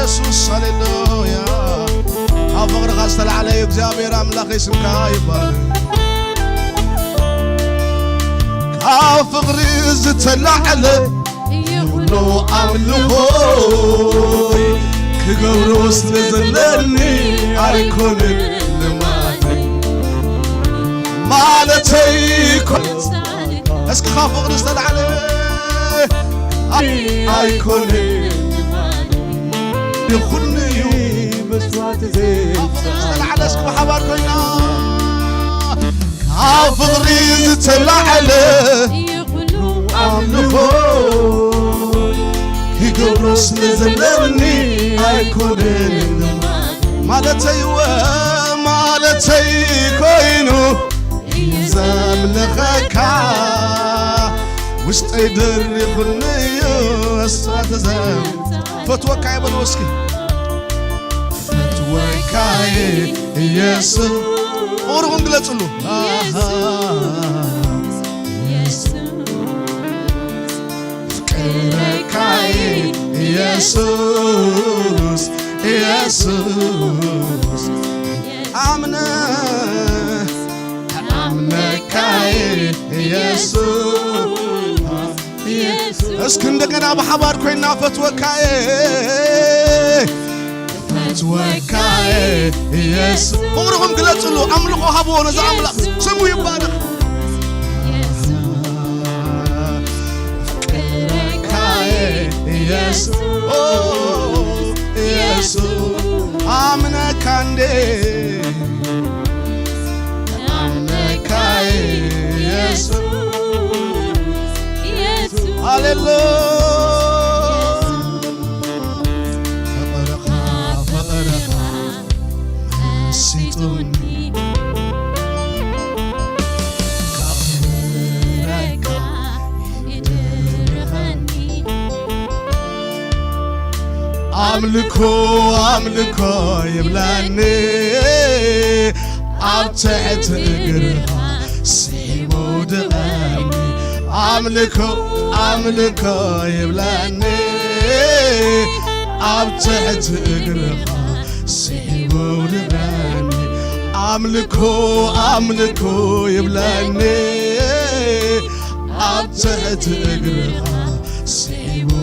يسوس هللويا أفقر غاستل على إجزابير أملاك اسمك يبارك كافقر زتل على يقولوا أملوهوي كقبروس نزلني أيكون الماتي مالتي كل اسك خافقر زتل على أيكون يخلني مسوات زين أفضل على اسك محباركونا كافر يزتلع عليه يقولوا أملكوي يقبروس نزلني أيكون مالتي كوينو يزام لخكا وسط يدر يخلني مسوات زين فتوكاي بالوسكي فتوكاي يسوع ورغم قلتلو فكركاي يسوس أمنكاي يسوس اسكندقنا بحبار كوينا فتوكاي يسوع ورغم قلتلو أملكو هبونا زي أملك سمو يبارك يسوع آمنك عندي آمنك يسوع هللويا أملكو يبلاني أبتعت أقرها سيبو دغاني أملكو يبلاني أبتعت أقرها سيبو دغاني أملكو يبلاني أبتعت أقرها سيبو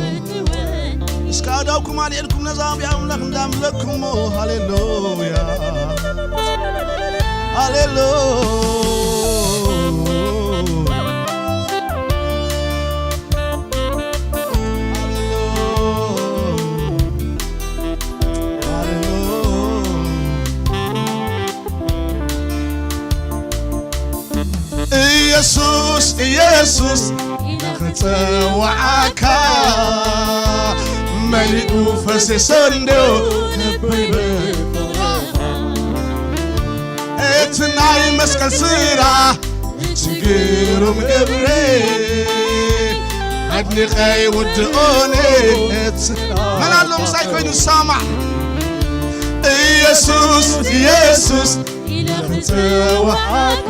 اسكادوكم عليكم نظام يا أملاك ندام لكم هللويا يسوس نختصوعك ملئو فسسندو كبيبي اتناي مسكن سيرا تجيرو مقبري عدني خي ودقوني من اللهم سايكوين السامع يسوس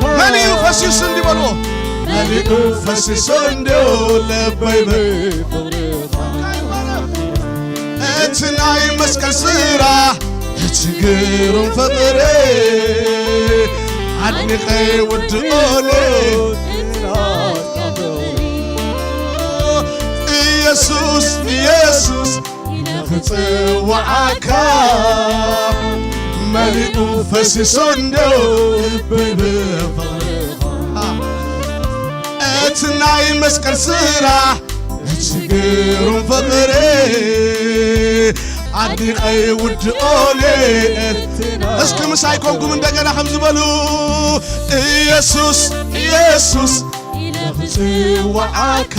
ملئو فسسندو بلو ملئو فسسندو لبيبي اتناي مسكن سيرا تجيرو فقري عدني خي ودقوني يسوس نختصوعك ملئو فسسندو اتناي مسكن سيرا تجيرو فقري عدني خي ودقوني اسكي مسايكمكم اندقنا خمس بلو يسوس نختصوعك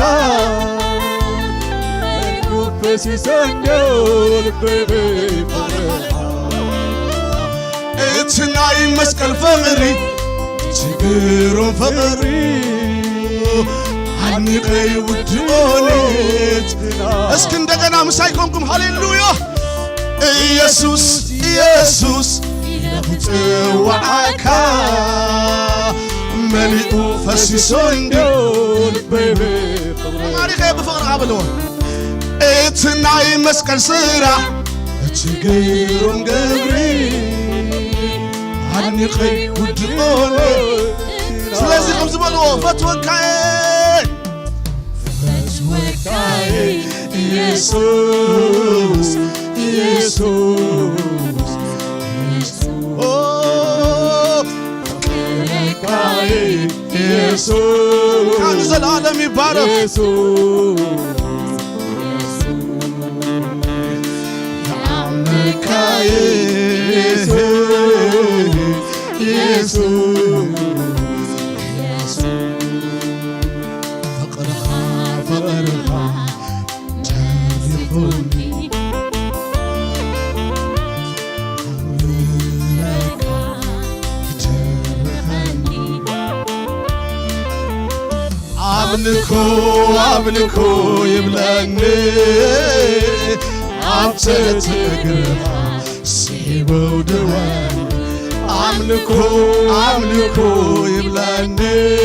اتناي مسكن فقري تجيرو فقري عدني خي ودقوني اسكي اندقنا مسايكمكم هللويا يسوس نختصوعك ملئو فسسندو ماري خي بفقر قابلو اتناي مسكن سيرا تجيرم قبري عني خي ودقوني سلازي خمس بلو فتوكاي فتوكاي يسوس يسوس فتوكاي يسوس كان زلالم يبارك يسوس يسوع فقرها جارحوني لك جرحني عبلكو يبلغني عبتت قرها سيبو دواني عملكو يبلغني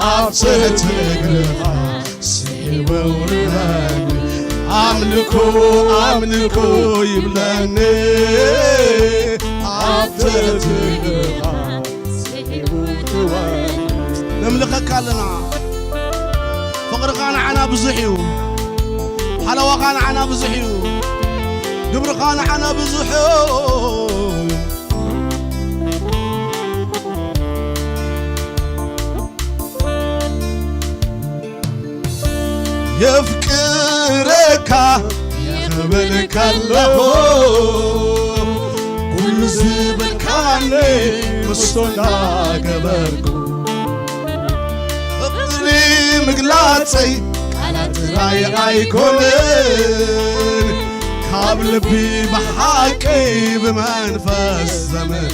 عبتت قرها سيبو دواني عملكو يبلغني عبتت قرها سيبو دواني نملكك لنا فقر خان عنا بزحيو حلوة خان عنا بزحيو قبر خان عنا بزحيو يفكرك يخبرك الله كل زبن كاني مستونا قبركو اقري مقلاتي كانت راي ايكونن كابلبي بحاكي بمنفس زمن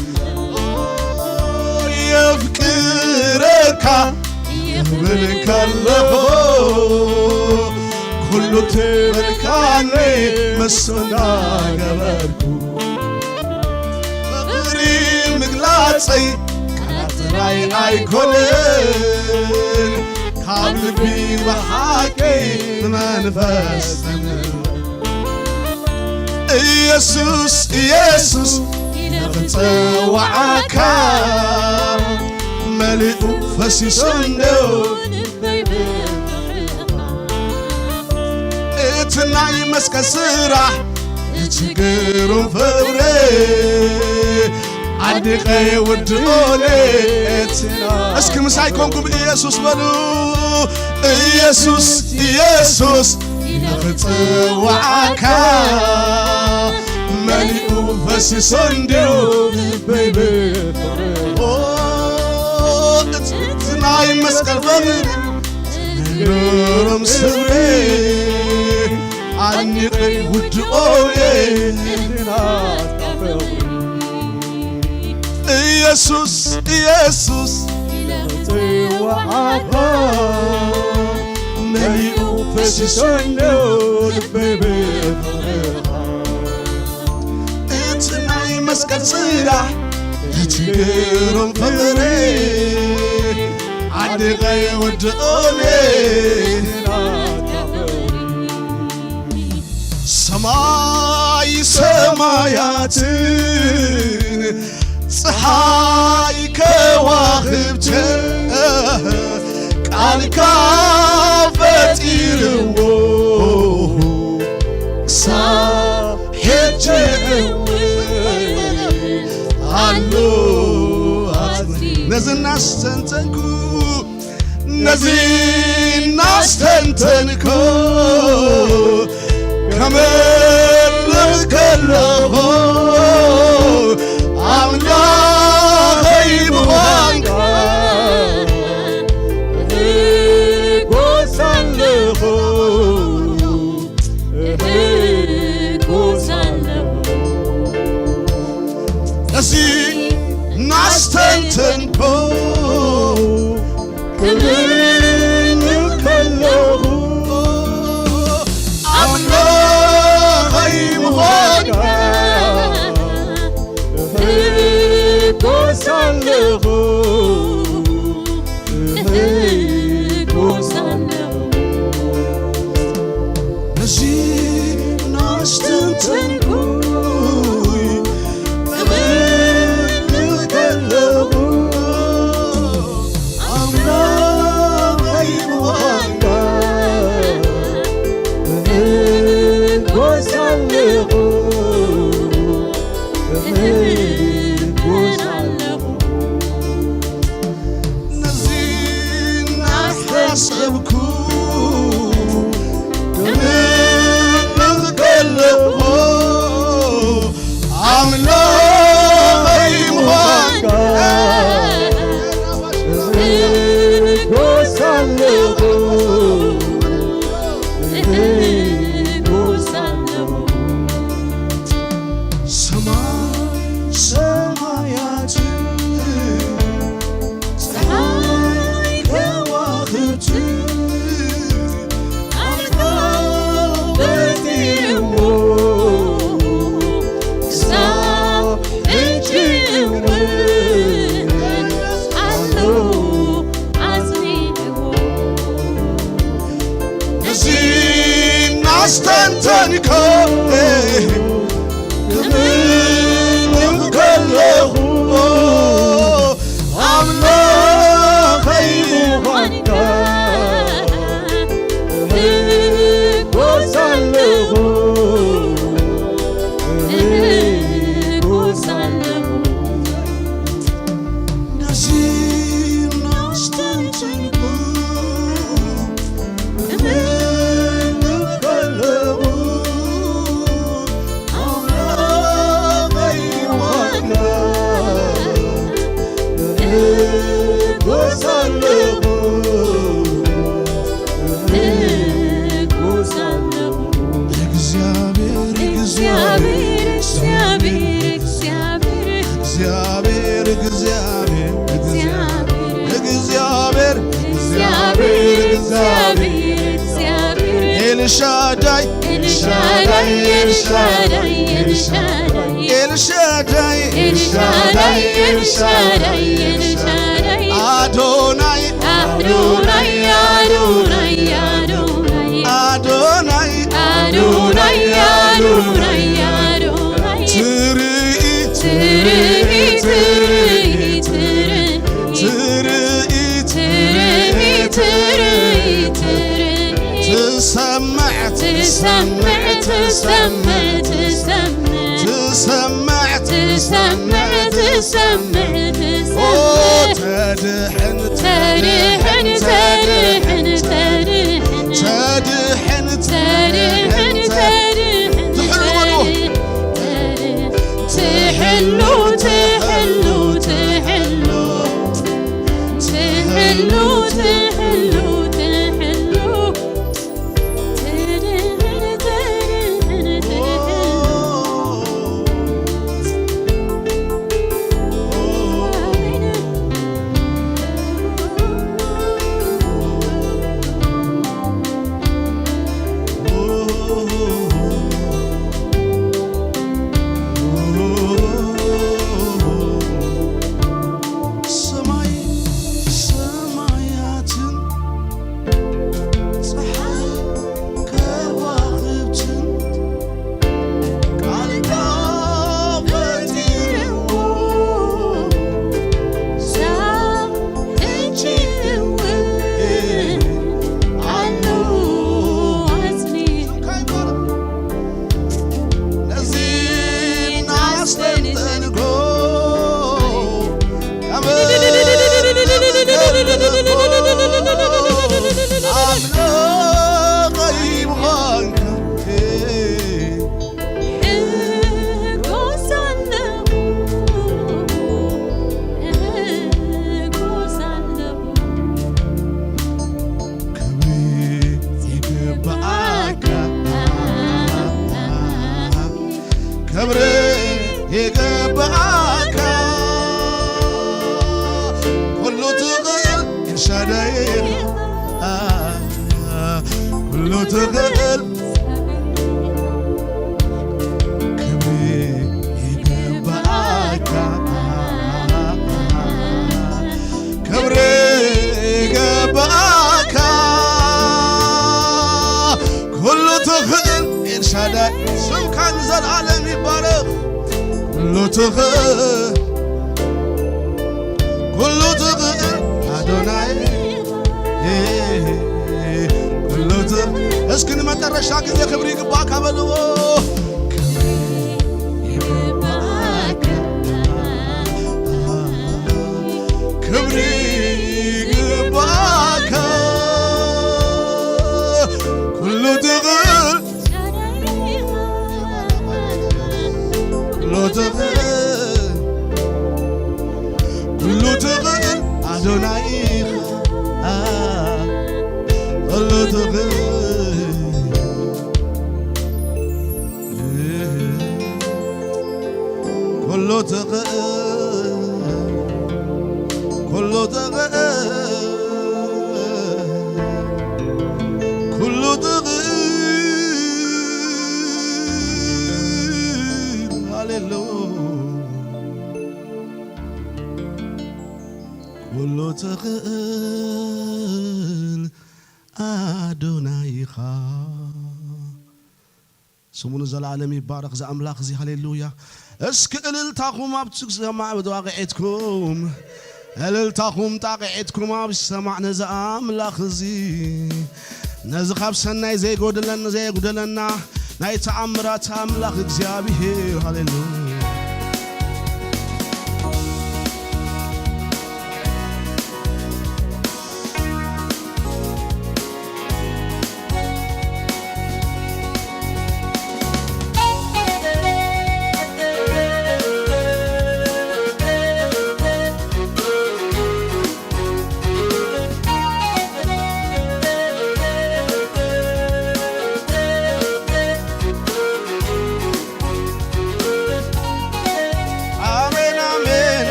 يفكرك يخبرك الله كله تبركاني مسونا قبركو اغري مقلاتي كانت راي ايكونن كابلبي بحاكي بمنفس زمن يسوس يسوس نغتوعك ملئ فسيسنو اتناي مسك سراح اتشقرون فبري عدي خي ودولي اتنا اسكي مسايكونكم يسوس بلو يسوس يسوس نغتوعك ملئ فسيسنو بيبي تناي مسك الفبري يورم سبري عني قيود أوي يسوس يسوس وعطا مليء فسيسنو البيبي اتناي مسكت صيرح تجيرم فقري عدي قيود أوي سماي سماياتن صحاي كواخبت قال كافتيرو صاحج علو نزل ناس تنتنكو نزل ناس تنتنكو كمل كله عملا غيب وانك قوسله نسي ناس تنتنكو كمل كله عملا نجي ናስተንተንኩይ ተመልከለሁ አምላከይ ምዃንካ እጎሳለሁ ነዚህን አሳሰብኩ ተመልከለሁ አምላከይ ምዃንካ እጎሳለሁ ሰማያት ፀሐይ ከዋክብት በዚህዎ ሳብ እጅው አሉ አዝኒዎ ነዚህን አስተንተንከ ተመልከለሁ አምላከይ ምዃንካ እጎሳለሁ ነዚህን አስተንተንከ ተመልከለሁ አምላከይ ምዃንካ እጎሳለሁ እግዚአብሔር እግዚአብሔር እግዚአብሔር እግዚአብሔር እግዚአብሔር ኤልሻዳይ ኤልሻዳይ ኤልሻዳይ ኤልሻዳይ ኤልሻዳይ ኤልሻዳይ ኤልሻዳይ አዶናይ አዶናይ አዶናይ አዶናይ አዶናይ አዶናይ አዶናይ ትርኢት ትርኢት ትርኢት ትርኢት ትርኢት ትርኢት ትሰምዕ تسمع تسمع تسمع تسمع تسمع تسمع تدحن ترحن ترحن ترحن تدحن ترحن تحلو تحلو تحلو تحلو تحلو ክብር ይገባካ ሁሉ ትግል ኤልሻዳይ ሁሉ ትግል ክብር ይገባካ ክብር ይገባካ ሁሉ ትግል ኤልሻዳይ ስምካን ዘለዓለም ይባረክ ኩሉ ትኽእል ኩሉ ትኽእል አዶናይ ኩሉ ትኽእል እስኪ ንመጨረሻ ጊዜ ክብሪ ይግባካ በልዎ ክብሪ ይግባካ ኩሉ ትኽእል ኩሉ ትኽእል ኩሉ ትኽእል አዶናይ ኩሉ ትኽእል ኩሉ ትኽእል ኩሉ ትኽእል ኩሉ ትኽእል ሃሌሉያ ኩሉ ትኽእል አዶናይኻ ስሙን ዘለዓለም ይባረክ ዘአምላክ እዚ ሃሌሉያ እስኪ እልልታኹም ኣብቲ ሰማዕ ብተዋቂዕትኩም እልልታኹም ጣቂዕትኩም ኣብ ሰማዕ ነዚ ኣምላኽ እዚ ነዚ ካብ ሰናይ ዘይጎደለና ናይ ተኣምራት ኣምላኽ እግዚኣብሔር ሃሌሉያ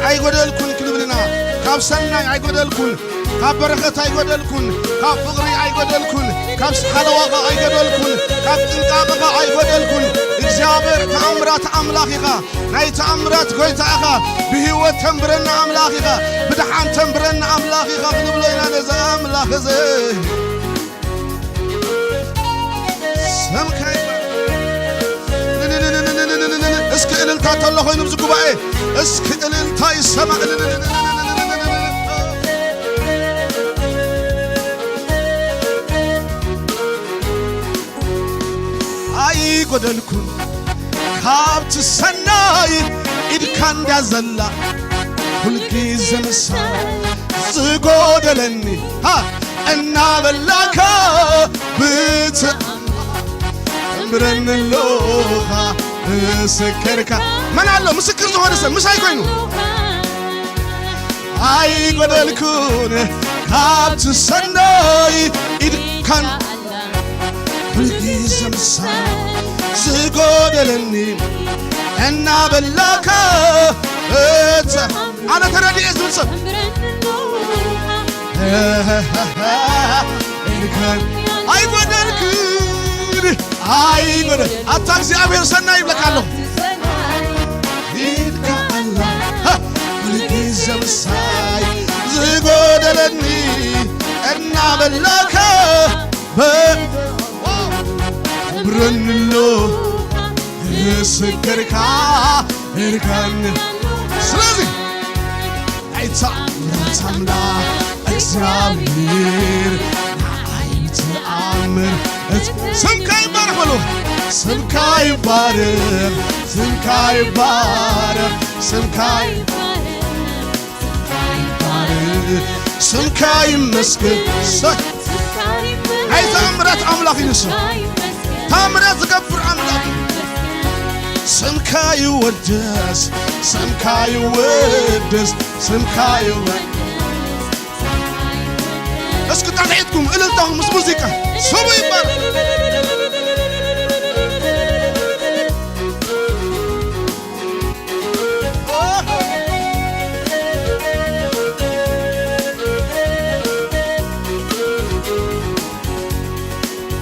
አይጎደልኩን ክንብልና ካብ ሰናይ አይጎደልኩን ካብ በረኸት አይጎደልኩን ካብ ፍቅሪ አይጎደልኩን ካብ ሓለዋኻ አይጎደልኩን ካብ ጥንቃቐኻ አይጎደልኩን እግዚአብሔር ተአምራት አምላኽ ኢኻ ናይ ተአምራት ጎይታ ኢኻ ብህይወት ተንብረና አምላኽ ኢኻ ብድሓን ተንብረና አምላኽ ኢኻ ክንብሎ ኢና ነዚ አምላኽ እዚ ሰምካይ እስኪ እልልታ ተሎ ኮይኑ ብዚ ጉባኤ እስኪ እልልታ ይሰማ አይጎደልኩን ካብቲ ሰናይ ኢድካ እንዳዘላ ሁልጊዜ ምሳሌ ዝጎደለኒ እናበላካ ብትምረንሎኻ ምስክርካ መን አለው ምስክር ዝኾነ ሰብ ምሳይ ኮይኑ አይጎደልኩን ካብቲ ሰናይ ኢድካን ሁልጊዜ ምሳሌ ዝጎደለኒ እናበላካ ኣነ ተረዲኤ ዝብል ሰብ አይጎደልኩን አይጎደል አታ እግዚአብሔር ሰናይ ይብለካ ኣለሁ ኢድካ ኣላ ሁልጊዜ ምሳይ ዝጎደለኒ እናበላካ ብረንሎ ምስክርካ እርካን ስለዚህ አይተአምራት አምላክ እግዚአብሔር አይተአምር ስምካ ይባረክ በሉ ስምካ ይባረክ ስምካ ይባረክ ስምካ ይባረክ ስምካ ይመስገን አይተአምራት አምላክ ይነሱ ተአምራት ዝገብር አምላክ ስምካ ይወደስ ስምካ ይወደስ ስምካ ይወደስ እስኪ ጣልዒትኩም እልልታኹም ምስ ሙዚቃ ስሙ ይባረክ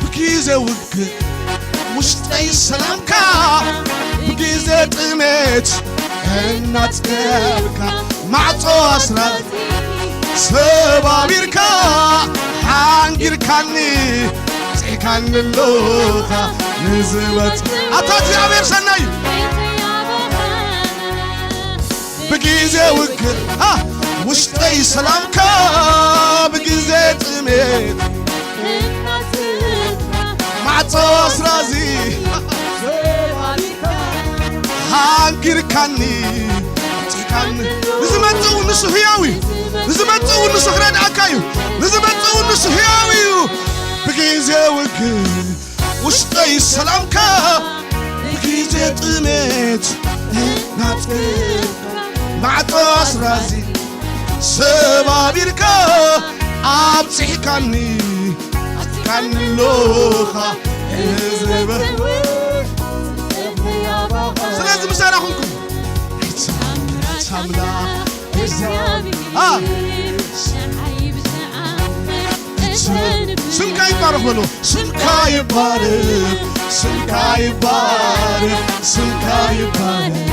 ብጊዜ ውግእ ውሽጠይ ሰላምካ ብጊዜ ጥሜት እናትገብካ ማዕጾ ኣስራት ሰባቢርካ ሓንጊርካኒ كانلوخا نزبت أتات يا أمير سناي بجيزة وكر وشتي سلامكا بجيزة تميت مع تصوص رازي هانكر كاني نزمتو نسو هياوي نزمتو نسو خراد عكايو نزمتو نسو هياوي بجيزة وكر وشتي سلامكا بجيزة تميت مع تصوص رازي سبابيركا أبصح كاني كانلوخا سلازم سارحكم تاملا سمكا يبارك ولو سمكا يبارك سمكا يبارك سمكا يبارك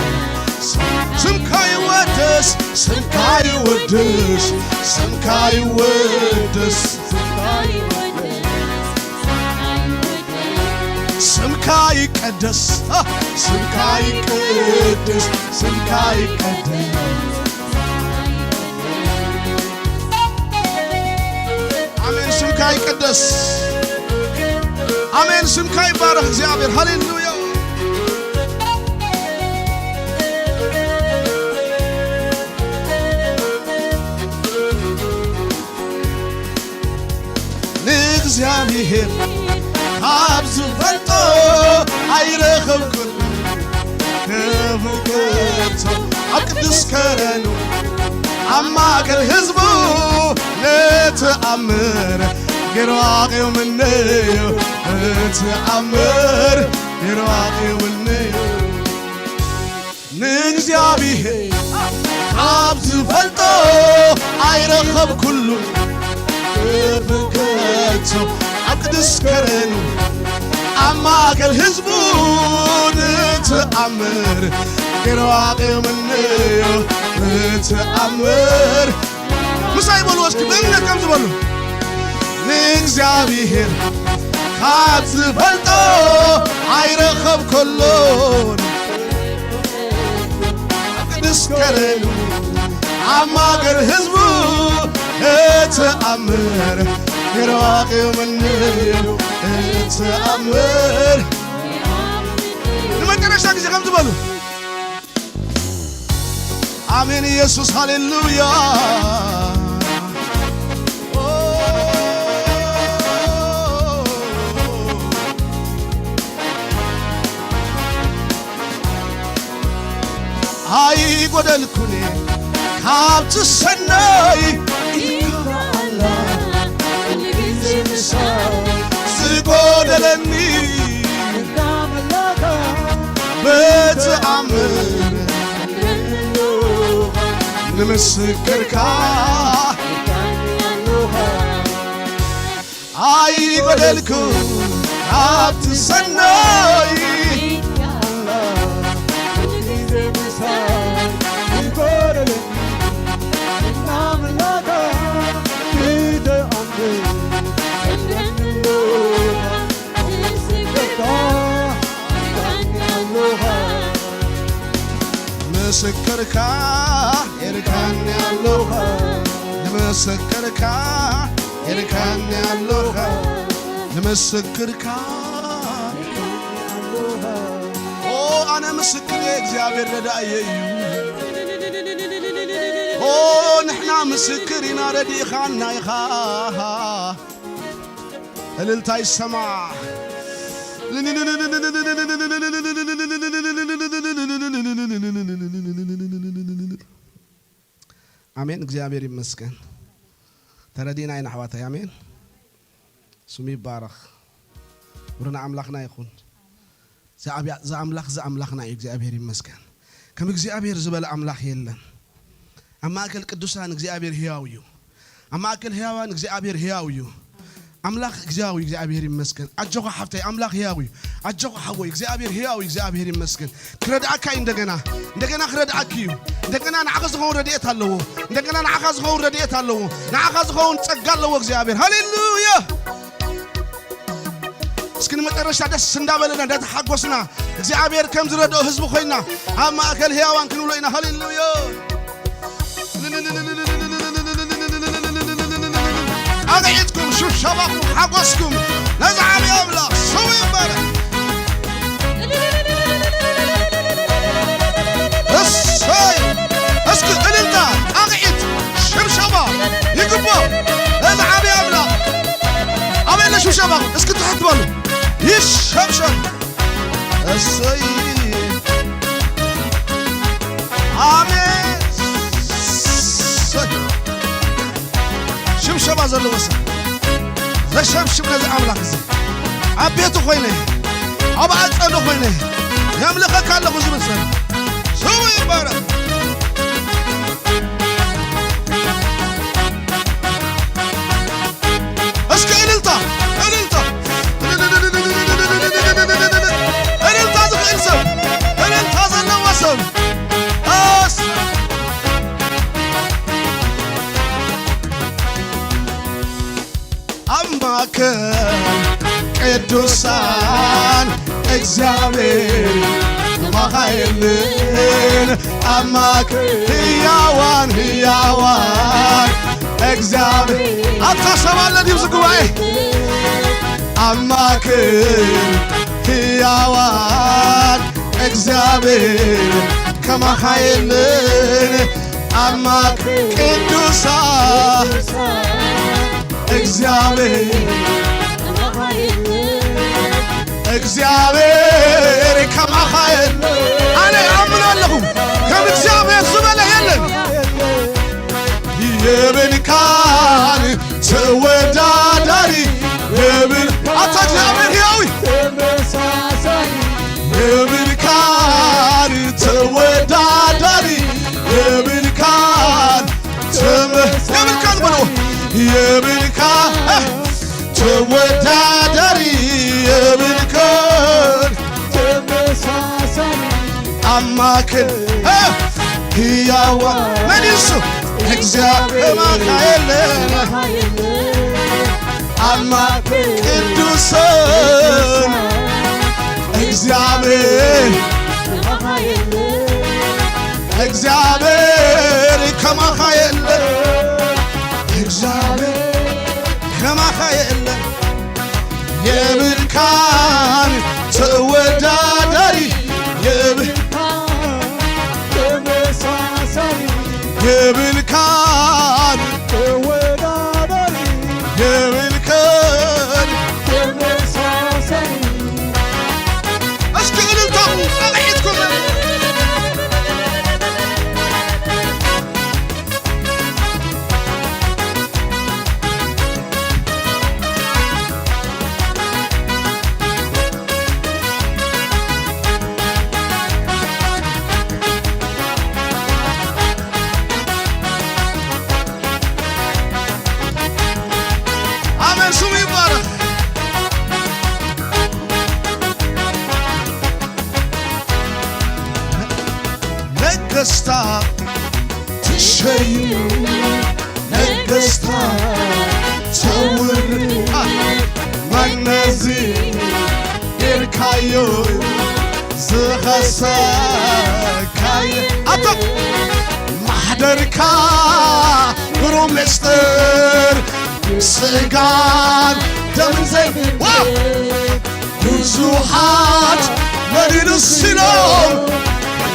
سمكا يودس سمكا يودس سمكا يودس سمكا يقدس سمكا يقدس سمكا يقدس آمين سمكا يقدس آمين سمكا يبارك እግዚአብሔር ሃሌሉያ እግዚአብሔር አብዙ ፈልጦ አይረኸብ ኩሉ ከፍቅርቶ አቅዱስ ከረኑ አማከል ህዝቡ ለተአምር ገራቂው ምንዩ ለተአምር ገራቂው ምንዩ ንእግዚአብሔር አብዙ ፈልጦ አይረኸብ ኩሉ ከፍቅርቶ አቅዱስ ከረኑ አማከል ህዝቡን ተአምር ገራቂው ምንዩ ተአምር ምሳይ በሉ እስኪ በእምነት ከምት በሉ ንእግዚአብሔር ካብ ዝፈልጦ አይረኸብ ከሎን አቅዱስ ከረኑ አማከል ህዝቡ ተአምር ገራቂው ምንዩ ተአምር ለመጨረሻ ጊዜ ከምት በሉ አሜን ኢየሱስ ሃሌሉያ አይ ጎደልኩኔ ካብቲ ሰናይ ኢንሻአላ ሁልጊዜ ዝጎደለኒ እንዳመላካ በተአምር ንምስክርካ አይ ጎደልኩ ካብቲ ሰናይ مسكرك يركاني اللوخة مسكرك يركاني اللوخة مسكرك او انا مسكر يا እግዚአብሔር ረዳዬ او نحنا مسكرين رديخنا يخا እልልታ ይሰማ አሜን እግዚአብሔር ይመስገን ተረዲና አይና ሐዋታ አሜን ስሙ ይባረክ ወረና አምላክና ይኹን ዘአምላክና እግዚአብሔር ይመስገን ከም እግዚአብሔር ዝበለ አምላክ የለን አማከል ቅዱሳን እግዚአብሔር ሕያው እዩ አማከል ሕያዋን እግዚአብሔር ሕያው እዩ አምላክ እግዚአብሔር ይመስገን አጀቆ ሐፍታይ አምላክ ሕያው እዩ አጀቆ ሐወይ እግዚአብሔር ሕያው እግዚአብሔር ይመስገን ክረዳካ እንደገና ክረዳካ እዩ እንደገና ንዓኸዝኸው ረድኤት ኣለዎ እንደገና ንዓኸዝኸው ረድኤት ኣለዎ ንዓኸዝኸው ጸጋ ኣለዎ እግዚአብሔር ሃሌሉያ እስኪ መጨረሻ ደስ እንዳበለና እንደተሐጎስና እግዚአብሔር ከም ዝረዳው ህዝብ ኮይና ኣብ ማእከል ህያዋን ክንብሎ ኢና ሃሌሉያ أغيتكم شوف شبابكم حقوسكم نزعل يا أبلا سوي مبارك الساي اسكت انت أغيت شوف شباب يقبوا نزعل يا أبلا أبلا شوف شباب اسكت تحت بالو يشوف شوف الساي آمين شباب زلوا بس زي شمشم نزع أملاك زي عبيتو خويني عبعد أنو خويني يملكك الله خزر سنة سوي مبارك اسكي إلتا إلتا إلتا زق إنسان إلتا زلوا وصل ቅዱሳን እግዚአብሔር ማኃይልን አማክ ሕያዋን እግዚአብሔር አታሰባለን ይብዝ ጉባኤ አማክ ሕያዋን እግዚአብሔር ከማኃይልን አማክ ቅዱሳን እግዚአብሔር ከማኃይል አኔ አምናለሁ ከእግዚአብሔር ዝበለ የለን የብንካን ተወዳዳሪ የብን አታግዚአብሔር ሕያዊ የብንካን ተወዳዳሪ የብንካን ብሎ የብንካን ተወዳዳሪ የብንካን አማክን ሕያዋ ምን ይሱ እግዚአብሔር ማኃይል አማክ ቅዱሳን እግዚአብሔር ከማኃይል እግዚአብሔር ከማኃይል የብንካን ተወዳዳሪ የብንካን ተወዳዳሪ የብንካን ተመሳሳይ እስኪ እልልታ አለይትኩም ነገሥታት ትሸይም ነገሥታት ተውር መነዚ ይርካዮ ዝኸሰካይ አቶ ማሕደርካ ግሩም ምስጢር ስጋን ደምን ዘይ ብዙሓት መሪንስሎም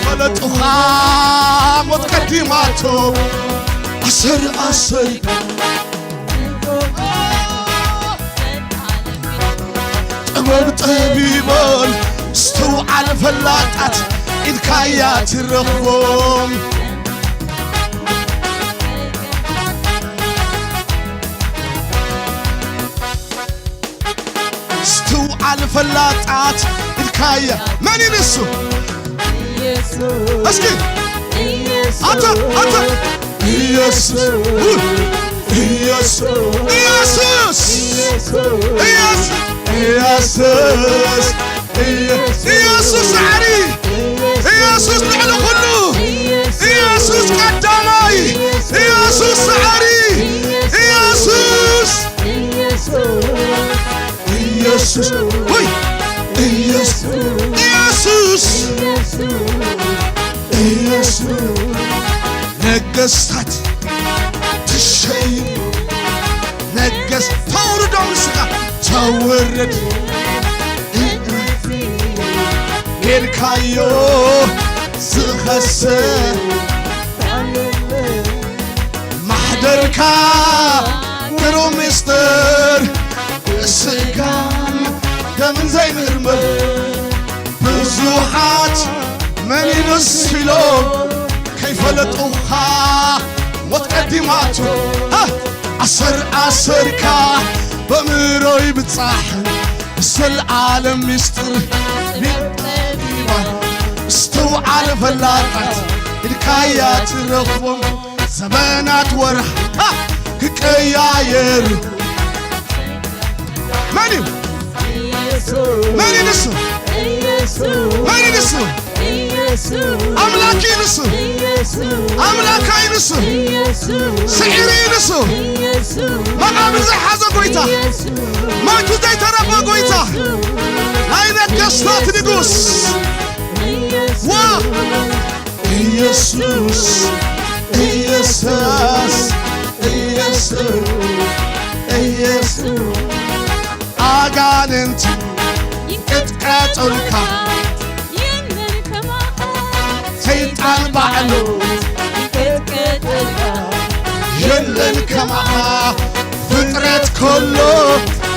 መለጡኻ ሞት ቀዲማቶ አሰር ጥበብ ጠቢባን ስተውዓል ፈላጣት ኢድካያ ትረኽቦም ስተውዓል ፈላጣት ኢድካያ መን ይንሱ እስኪ አንተ ኢየሱስ ዓሪ ኢየሱስ ልዕሊ ኩሉ ኢየሱስ ቀዳማይ ኢየሱስ ዓሪ ኢየሱስ ውይ ኢየሱስ ኢየሱስ ነገሥታት ትሸይም ነገስ ተውርዶ ምስጋ ተወረድ ጌልካዮ ዝኸሰ ማሕደርካ ግሩም ምስጢር ስጋን ደምን ዘይምርምር ብዙሓት መን ይመስሎም ከይፈለጡኻ ሞት ቀዲማቱ አሰርካ በምሮይ ብጻሕ ስለዓለም ምስጢር ቢጠቢባን እስተውዓለ ፈላጣት ኢድካያ ትረኽቦም ዘመናት ወርሕ ክቀያየሩ መን ንሱ መን ንሱ አምላኪ ንሱ አምላካይ ንሱ ስዒሪ ንሱ መቃብር ዘይሓዘ ጎይታ ሞቱ ዘይተረፈ ጎይታ ናይ ነገሥታት ንጉስ ዋ ኢየሱስ ኢየሱስ ኢየሱስ ኢየሱስ አጋንንት ይንቀጥቀጡልካ ሰይጣን ባዕሉ የለን ከማኻ ፍጥረት ኮሎ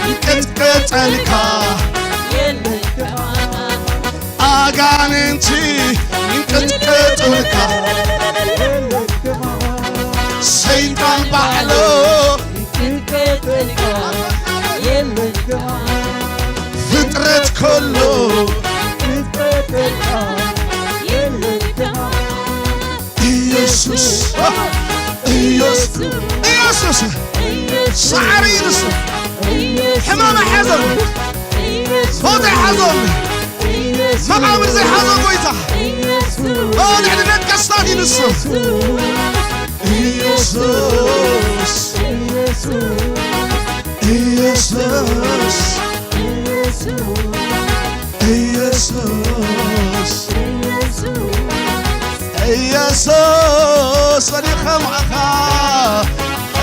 ይንቀጥቀጠልካ አጋንንቲ ይንቀጥቀጡልካ ሰይጣን ባዕሉ ፍጥረት ኮሎ ኢየሱስ ኢየሱስ ሳዕሪ ንሱ ሕማም ሓዘን ሞት ሓዘን መቃብር ዘይሓዘ ጎይታ ልዕሊ ነገሥታት ይንሱ ኢየሱስ ኢየሱስ ኢየሱስ ኢየሱስ ወዲ ኸምዓኻ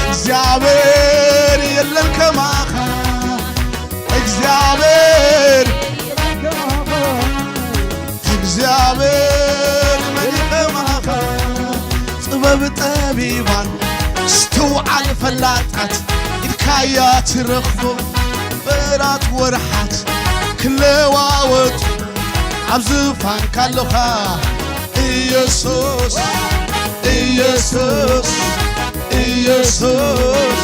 እግዚአብሔር የለን ከማኻ እግዚአብሔር መዲ ኸምዓኻ ጥበብ ጠቢባን ስተውዓል ፈላጣት ኢድካያ ትረኽቦ በራት ወርሓት ክለዋወጡ ኣብ ዝፋን ካለኻ ኢየሱስ ኢየሱስ ኢየሱስ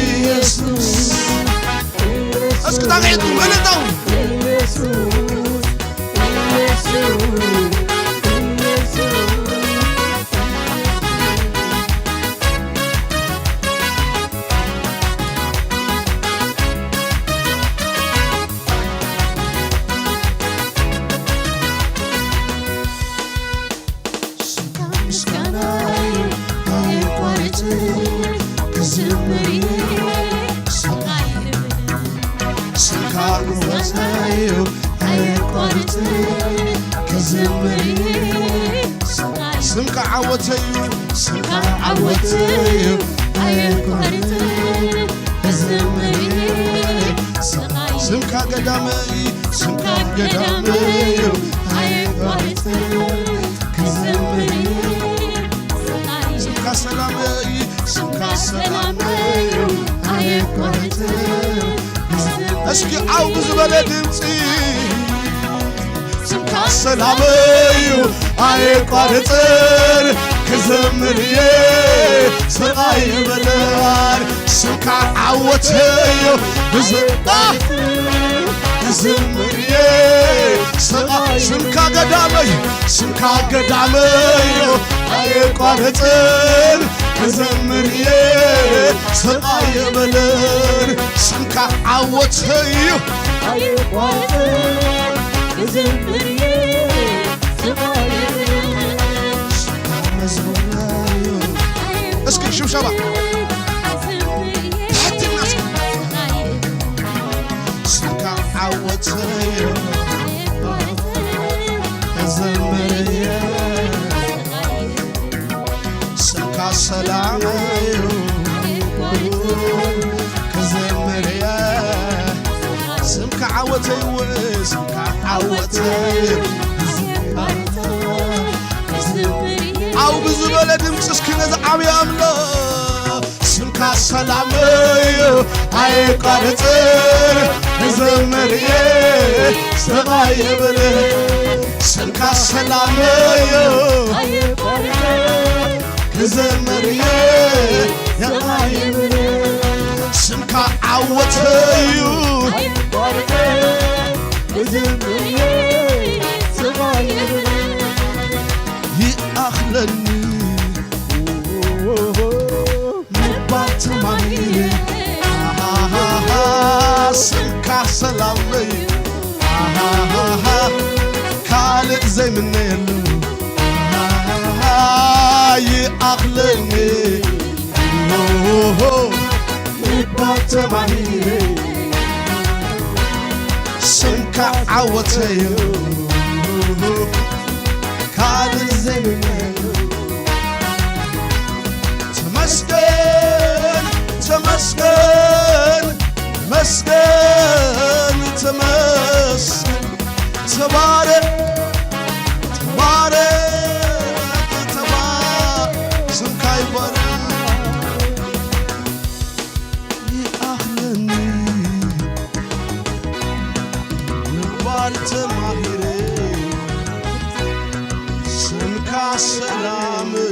ኢየሱስ እስኪ ታቂዕኩም እልልታው ስምካ ዓወተዩ ስምካ ዓወተዩ ኣየቋርጥ ዝምሪ ስምካ ገዳመይ ስምካ ገዳመዩ ኣየቋርጥ ዝምሪ ስምካ ሰላመይ ስምካ ሰላመዩ ኣየቋርጥ እስኪ ዓውዱ ዝበለ ድምፂ ስምካ ሰላመዩ ኣይቋርፅን ክዘምርየ ስቃይ ይበላል ስምካ ዓወተዩ ክዘምርየ ስምካ ገዳመዩ ስምካ ገዳመዩ ኣይቋርፅን ክዘምርየ ስቃይ ይበላል ስምካ ዓወተዩ ኣይቋርፅን ክዘምርየ እስኪ ሽብሸባ ተሕትና ስምካ ዓወተዩ كزمري سمكا سلام كزمري سمكا عوتي وسمكا عوتي أو بزبالة دمسس كنز عمي أملا سمكا سلامي أي قارتر زمري سغايبلي سمكا سلامي أي قارتر زمري يغايبلي سمكا عوتي أي قارتر زمري سغايبلي أخلني مبات ماني سمكا سلامي كالك زي من نيلو أخلني مبات ماني سمكا عوتي كالك زي من نيلو تمسكن تمسكن مسكن تمسكن تبارك تبارك تبارك سمكا يبارك يأهلني نقبال تماهيري سمكا سلامي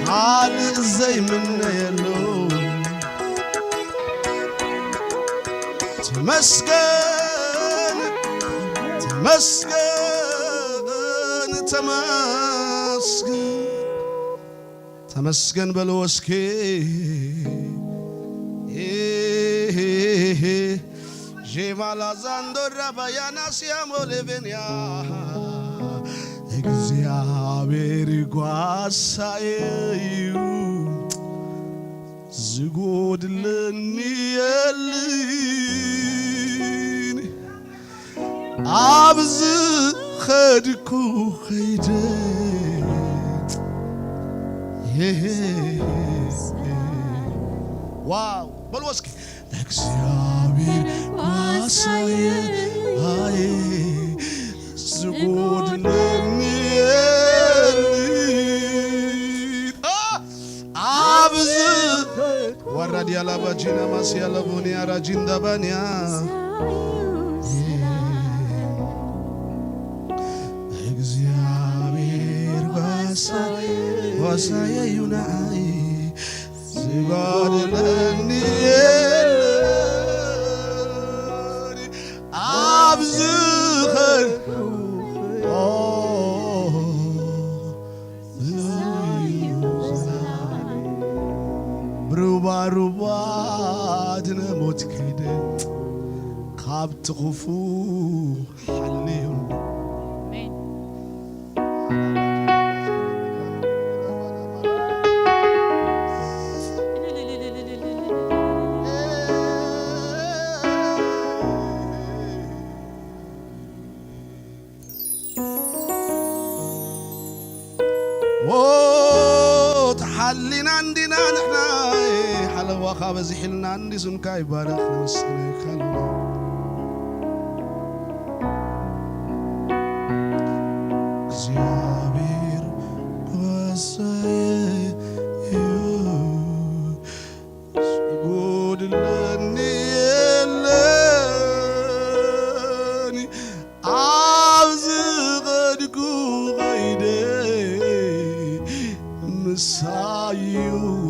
على زي منا يلو تمسكن تمسكن تمسكن تمسكن بالوسكي جيمالا زاندورا بيانا سيامو لبنيا እግዚአብሔር ጓሳዬዩ ዝጎድለኒ የልን አብዝ ኸድኩ ኸይደ ዋው በሉ እስኪ እግዚአብሔር ጓሳዬ ዝጎድለኒ ورد يا لبجينا مسيا لبونيا راجين دبانيا እግዚአብሔር ዋሳዬ ዩናይ ዝጓድለኒ አብዝኸ ሩባ ድነሞት ከይደ ካብቲ ኽፉ ሓልዩ تحلينا عندنا نحنا حلوة خابز حلنا عندي سنكاي بارك نسنا خلونا زيابير وساي سجود لني لني عاوزغدكو غيدي مسايو